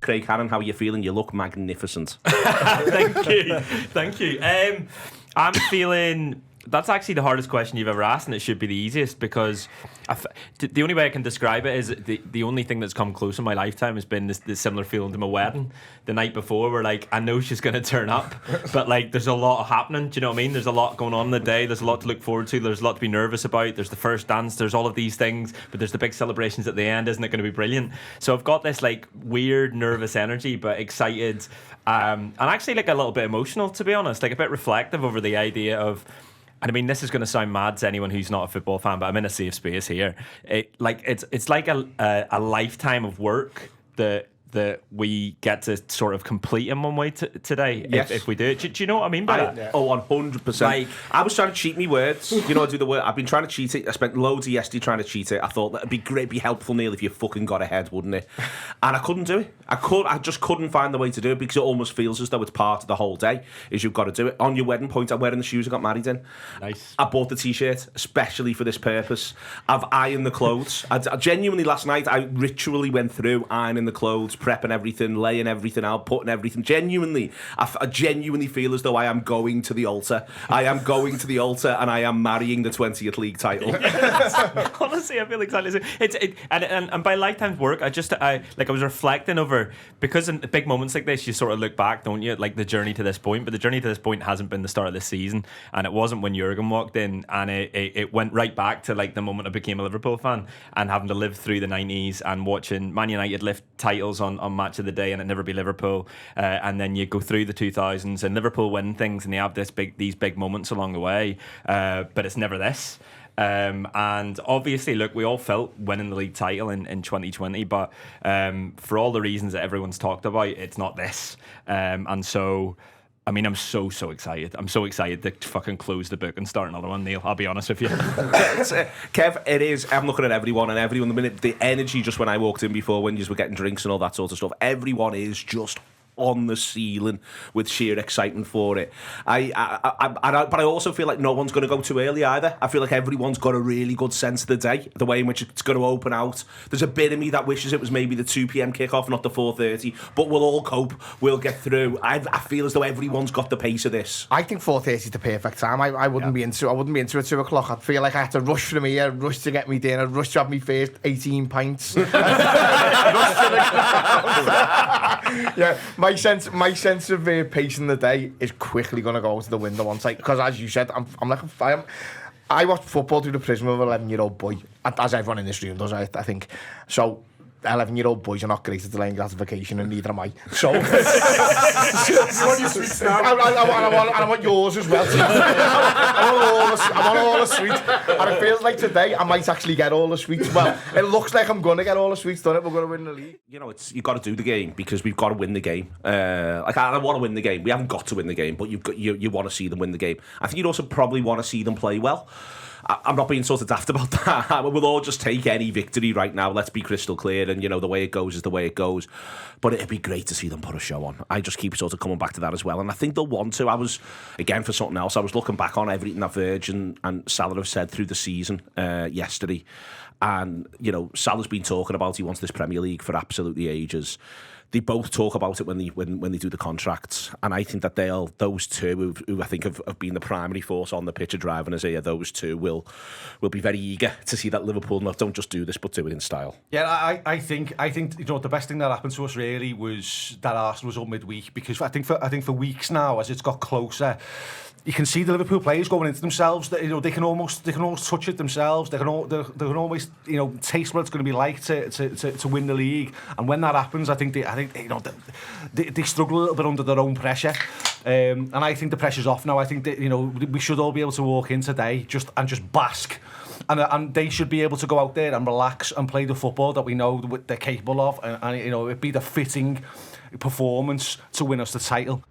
Craig Hannon, how are you feeling? You look magnificent. Thank you. I'm feeling... That's actually the hardest question you've ever asked, and it should be the easiest, because the only way I can describe it is the only thing that's come close in my lifetime has been this similar feeling to my wedding the night before, where like I know she's going to turn up, but like there's a lot happening. Do you know what I mean? There's a lot going on in the day. There's a lot to look forward to. There's a lot to be nervous about. There's the first dance. There's all of these things, but there's the big celebrations at the end. Isn't it going to be brilliant? So I've got this like weird nervous energy, but excited, and actually like a little bit emotional, to be honest. Like a bit reflective over the idea of. And I mean, this is going to sound mad to anyone who's not a football fan, but I'm in a safe space here. It's like a lifetime of work that we get to sort of complete in one way today. Yes. If we do it. Do you know what I mean by that? Yeah. Oh, 100%. Like, I was trying to cheat me words. You know, I do the word. I've been trying to cheat it. I spent loads of yesterday trying to cheat it. I thought that'd be great, be helpful, Neil, if you fucking got ahead, wouldn't it? And I couldn't do it. I just couldn't find the way to do it, because it almost feels as though it's part of the whole day. Is you've got to do it. On your wedding point, I'm wearing the shoes I got married in. Nice. I bought the t-shirt especially for this purpose. I've ironed the clothes. I genuinely last night I ritually went through ironing the clothes, prepping everything, laying everything out, putting everything. Genuinely, I genuinely feel as though I am going to the altar. I am going to the altar, and I am marrying the 20th league title. Honestly, I feel exactly. And by lifetime's work, I was reflecting over, because in big moments like this, you sort of look back, don't you? Like the journey to this point, but the journey to this point hasn't been the start of this season, and it wasn't when Jurgen walked in, and it went right back to like the moment I became a Liverpool fan, and having to live through the 90s and watching Man United lift titles on Match of the Day, and it never be Liverpool, and then you go through the 2000s and Liverpool win things, and they have these big moments along the way, but it's never this. And obviously, look, we all felt winning the league title in 2020, but for all the reasons that everyone's talked about, it's not this. And so, I mean, I'm so excited. I'm so excited to fucking close the book and start another one, Neil. I'll be honest with you. Kev, it is. I'm looking at everyone, and everyone, the energy just when I walked in before, when you were getting drinks and all that sort of stuff, everyone is just on the ceiling with sheer excitement for it. But I also feel like no one's going to go too early either. I feel like everyone's got a really good sense of the day, the way in which it's going to open out. There's a bit of me that wishes it was maybe the 2 p.m. kickoff, not the 4:30, but we'll all cope. We'll get through. I feel as though everyone's got the pace of this. I think 4:30 is the perfect time. I wouldn't be into it at 2 o'clock. I'd feel like I had to rush from here, rush to get me dinner, rush to have me first 18 pints. Yeah, my sense of pace in the day is quickly going to go to the window once, because as you said, I watch football through the prism of an 11-year-old boy, as everyone in this room does, I think. So 11-year-old boys are not great at delaying gratification, and neither am I. So you want your sweets now? I want yours as well. I want all the sweets, and it feels like today I might actually get all the sweets. Well, it looks like I'm going to get all the sweets, don't it? We're going to win the league. You know, you've got to do the game, because we've got to win the game. I want to win the game. We haven't got to win the game, but you want to see them win the game. I think you'd also probably want to see them play well. I'm not being sort of daft about that. We'll all just take any victory right now. Let's be crystal clear. And, you know, the way it goes is the way it goes. But it'd be great to see them put a show on. I just keep sort of coming back to that as well. And I think they'll want to. I was, again, for something else, I was looking back on everything that Virgin and Salah have said through the season yesterday. And, you know, Salah's been talking about he wants this Premier League for absolutely ages. They both talk about it when they do the contracts, and I think that those two who I think have been the primary force on the pitch of driving us here, those two will be very eager to see that Liverpool don't just do this but do it in style. Yeah, I think you know the best thing that happened to us really was that Arsenal was up midweek, because I think for weeks now, as it's got closer, you can see the Liverpool players going into themselves. That, you know, they can almost touch it themselves. They can always, you know, taste what it's going to be like to win the league. And when that happens, I think they struggle a little bit under their own pressure. And I think the pressure's off now. I think that, you know, we should all be able to walk in today just bask. And they should be able to go out there and relax and play the football that we know they're capable of. And you know, it'd be the fitting performance to win us the title.